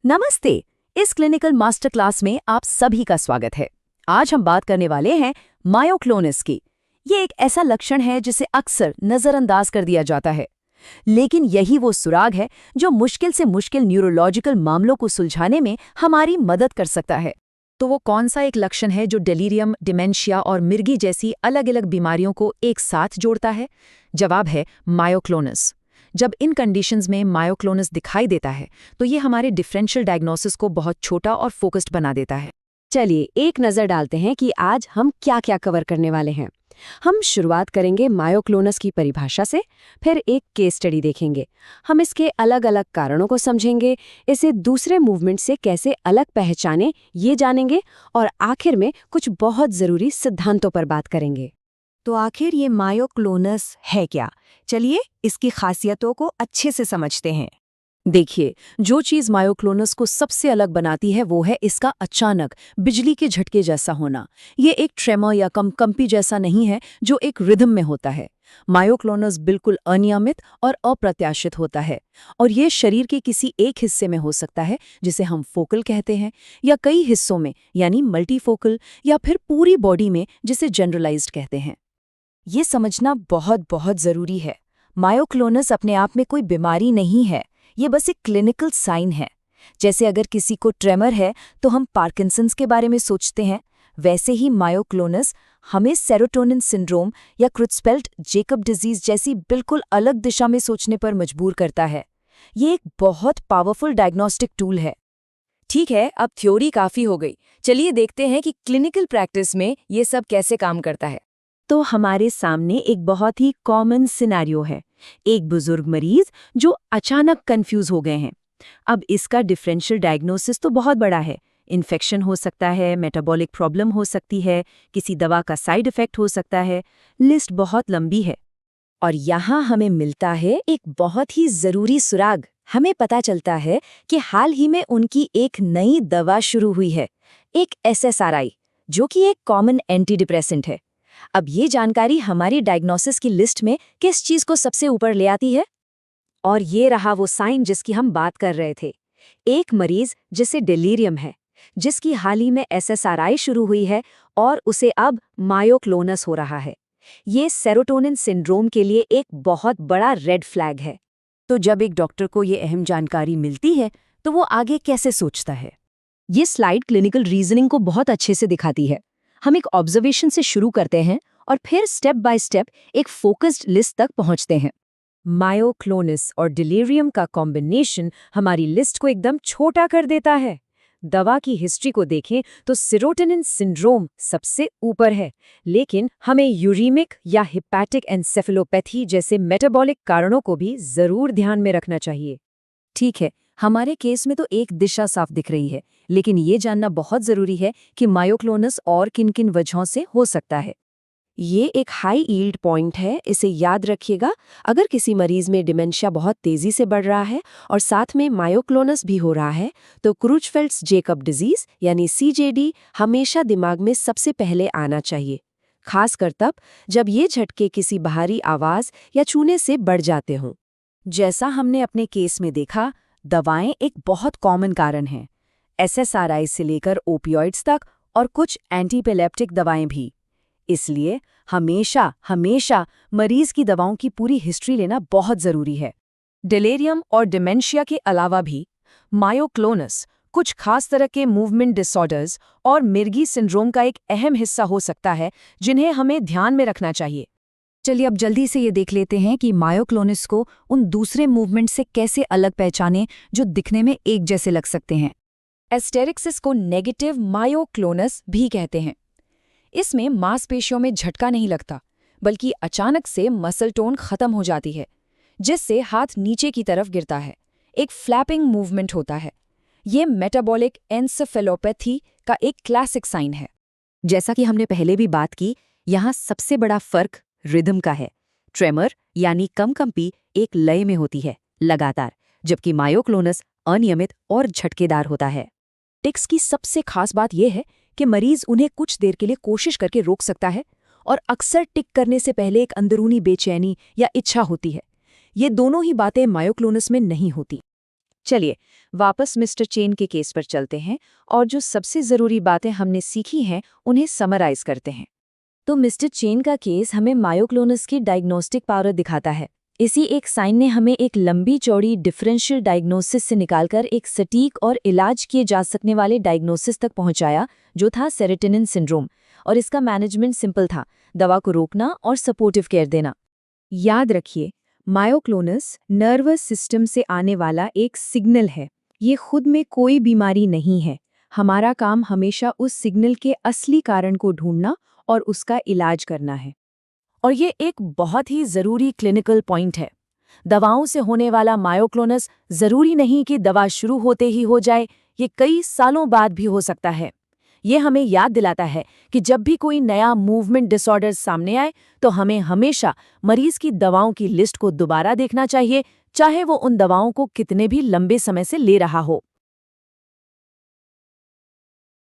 नमस्ते। इस clinical master class में आप सभी का स्वागत है। आज हम बात करने वाले हैं मायोक्लोनस की। ये एक ऐसा लक्षण है जिसे अक्सर नज़रअंदाज कर दिया जाता है, लेकिन यही वो सुराग है जो मुश्किल से मुश्किल न्यूरोलॉजिकल मामलों को सुलझाने में हमारी मदद कर सकता है। तो वो कौन सा एक लक्षण है जो डेलीरियम, डिमेंशिया और मिर्गी जैसी अलग अलग बीमारियों को एक साथ जोड़ता है? जवाब है मायोक्लोनस। जब इन कंडीशंस में मायोक्लोनस दिखाई देता है तो ये हमारे डिफरेंशियल डायग्नोसिस को बहुत छोटा और फोकस्ड बना देता है। चलिए एक नज़र डालते हैं कि आज हम क्या क्या कवर करने वाले हैं। हम शुरुआत करेंगे मायोक्लोनस की परिभाषा से, फिर एक केस स्टडी देखेंगे। हम इसके अलग अलग कारणों को समझेंगे, इसे दूसरे मूवमेंट से कैसे अलग पहचानें ये जानेंगे, और आखिर में कुछ बहुत ज़रूरी सिद्धांतों पर बात करेंगे। तो आखिर ये मायोक्लोनस है क्या? चलिए इसकी खासियतों को अच्छे से समझते हैं। देखिए, जो चीज़ मायोक्लोनस को सबसे अलग बनाती है वो है इसका अचानक बिजली के झटके जैसा होना। ये एक ट्रेमर या कंपी जैसा नहीं है जो एक रिदम में होता है। मायोक्लोनस बिल्कुल अनियमित और अप्रत्याशित होता है, और ये शरीर के किसी एक हिस्से में हो सकता है जिसे हम फोकल कहते हैं, या कई हिस्सों में यानी मल्टीफोकल, या फिर पूरी बॉडी में जिसे जनरलाइज्ड कहते हैं। ये समझना बहुत बहुत ज़रूरी है। मायोक्लोनस अपने आप में कोई बीमारी नहीं है, ये बस एक क्लिनिकल साइन है। जैसे अगर किसी को ट्रेमर है तो हम पार्किंसंस के बारे में सोचते हैं, वैसे ही मायोक्लोनस हमें सेरोटोनिन सिंड्रोम या क्रुट्ज़फेल्ट-जेकब डिजीज जैसी बिल्कुल अलग दिशा में सोचने पर मजबूर करता है। ये एक बहुत पावरफुल डायग्नोस्टिक टूल है। ठीक है, अब थ्योरी काफ़ी हो गई। चलिए देखते हैं कि क्लिनिकल प्रैक्टिस में ये सब कैसे काम करता है। तो हमारे सामने एक बहुत ही कॉमन सिनेरियो है। एक बुजुर्ग मरीज जो अचानक कंफ्यूज हो गए हैं। अब इसका डिफरेंशियल डायग्नोसिस तो बहुत बड़ा है। इन्फेक्शन हो सकता है, मेटाबॉलिक प्रॉब्लम हो सकती है, किसी दवा का साइड इफेक्ट हो सकता है। लिस्ट बहुत लंबी है। और यहाँ हमें मिलता है एक बहुत ही ज़रूरी सुराग। हमें पता चलता है कि हाल ही में उनकी एक नई दवा शुरू हुई है, एक SSRI, जो कि एक कॉमन एंटी डिप्रेसेंट है। अब ये जानकारी हमारी डायग्नोसिस की लिस्ट में किस चीज़ को सबसे ऊपर ले आती है? और ये रहा वो साइन जिसकी हम बात कर रहे थे। एक मरीज जिसे डेलीरियम है, जिसकी हाल ही में SSRI शुरू हुई है, और उसे अब मायोक्लोनस हो रहा है। ये सेरोटोनिन सिंड्रोम के लिए एक बहुत बड़ा रेड फ्लैग है। तो जब एक डॉक्टर को ये अहम जानकारी मिलती है तो वो आगे कैसे सोचता है? ये स्लाइड क्लिनिकल रीजनिंग को बहुत अच्छे से दिखाती है। हम एक ऑब्जर्वेशन से शुरू करते हैं और फिर स्टेप बाय स्टेप एक फोकस्ड लिस्ट तक पहुंचते हैं। मायोक्लोनस और डिलीरियम का कॉम्बिनेशन हमारी लिस्ट को एकदम छोटा कर देता है। दवा की हिस्ट्री को देखें तो सेरोटोनिन सिंड्रोम सबसे ऊपर है, लेकिन हमें यूरीमिक या हिपैटिक एन्सेफेलोपैथी जैसे मेटाबॉलिक कारणों को भी जरूर ध्यान में रखना चाहिए। ठीक है, हमारे केस में तो एक दिशा साफ दिख रही है, लेकिन ये जानना बहुत ज़रूरी है कि मायोक्लोनस और किन किन वजहों से हो सकता है। ये एक हाई यील्ड पॉइंट है, इसे याद रखिएगा। अगर किसी मरीज में डिमेंशिया बहुत तेज़ी से बढ़ रहा है और साथ में मायोक्लोनस भी हो रहा है, तो क्रुट्ज़फेल्ट-जेकब डिजीज यानी CJD हमेशा दिमाग में सबसे पहले आना चाहिए, खासकर तब जब ये झटके किसी बाहरी आवाज़ या छूने से बढ़ जाते हों। जैसा हमने अपने केस में देखा, दवाएं एक बहुत कॉमन कारण हैं, SSRI से लेकर ओपियोइड्स तक, और कुछ एंटीपेलेप्टिक दवाएं भी। इसलिए हमेशा हमेशा मरीज की दवाओं की पूरी हिस्ट्री लेना बहुत ज़रूरी है। डेलेरियम और डिमेंशिया के अलावा भी मायोक्लोनस कुछ खास तरह के मूवमेंट डिसऑर्डर्स और मिर्गी सिंड्रोम का एक अहम हिस्सा हो सकता है, जिन्हें हमें ध्यान में रखना चाहिए। चलिए अब जल्दी से ये देख लेते हैं कि मायोक्लोनस को उन दूसरे मूवमेंट से कैसे अलग पहचानें जो दिखने में एक जैसे लग सकते हैं। एस्टेरिक्सिस को नेगेटिव मायोक्लोनस भी कहते हैं। इसमें मांसपेशियों में झटका नहीं लगता, बल्कि अचानक से मसल टोन खत्म हो जाती है, जिससे हाथ नीचे की तरफ गिरता है। एक फ्लैपिंग मूवमेंट होता है। ये मेटाबॉलिक एन्सेफेलोपैथी का एक क्लासिक साइन है। जैसा कि हमने पहले भी बात की, यहाँ सबसे बड़ा फर्क रिदम का है। ट्रेमर यानी कंपी एक लय में होती है, लगातार, जबकि मायोक्लोनस अनियमित और झटकेदार होता है। टिक्स की सबसे खास बात यह है कि मरीज उन्हें कुछ देर के लिए कोशिश करके रोक सकता है, और अक्सर टिक करने से पहले एक अंदरूनी बेचैनी या इच्छा होती है। ये दोनों ही बातें मायोक्लोनस में नहीं होती। चलिए वापस मिस्टर चेन के केस पर चलते हैं और जो सबसे ज़रूरी बातें हमने सीखी हैं उन्हें समराइज करते हैं। तो मिस्टर चेन का केस हमें मायोक्लोनस की डायग्नोस्टिक पावर दिखाता है। इसी एक साइन ने हमें एक लंबी चौड़ी डिफरेंशियल डायग्नोसिस से निकालकर एक सटीक और इलाज किए जा सकने वाले डायग्नोसिस तक पहुंचाया, जो था सेरोटोनिन सिंड्रोम। और इसका मैनेजमेंट सिंपल था, दवा को रोकना और सपोर्टिव केयर देना। याद रखिए, मायोक्लोनस नर्वस सिस्टम से आने वाला एक सिग्नल है। ये खुद में कोई बीमारी नहीं है। हमारा काम हमेशा उस सिग्नल के असली कारण को ढूंढना और उसका इलाज करना है। और ये एक बहुत ही ज़रूरी क्लिनिकल पॉइंट है। दवाओं से होने वाला मायोक्लोनस ज़रूरी नहीं कि दवा शुरू होते ही हो जाए, ये कई सालों बाद भी हो सकता है। ये हमें याद दिलाता है कि जब भी कोई नया मूवमेंट डिसऑर्डर सामने आए तो हमें हमेशा मरीज की दवाओं की लिस्ट को दोबारा देखना चाहिए, चाहे वो उन दवाओं को कितने भी लंबे समय से ले रहा हो।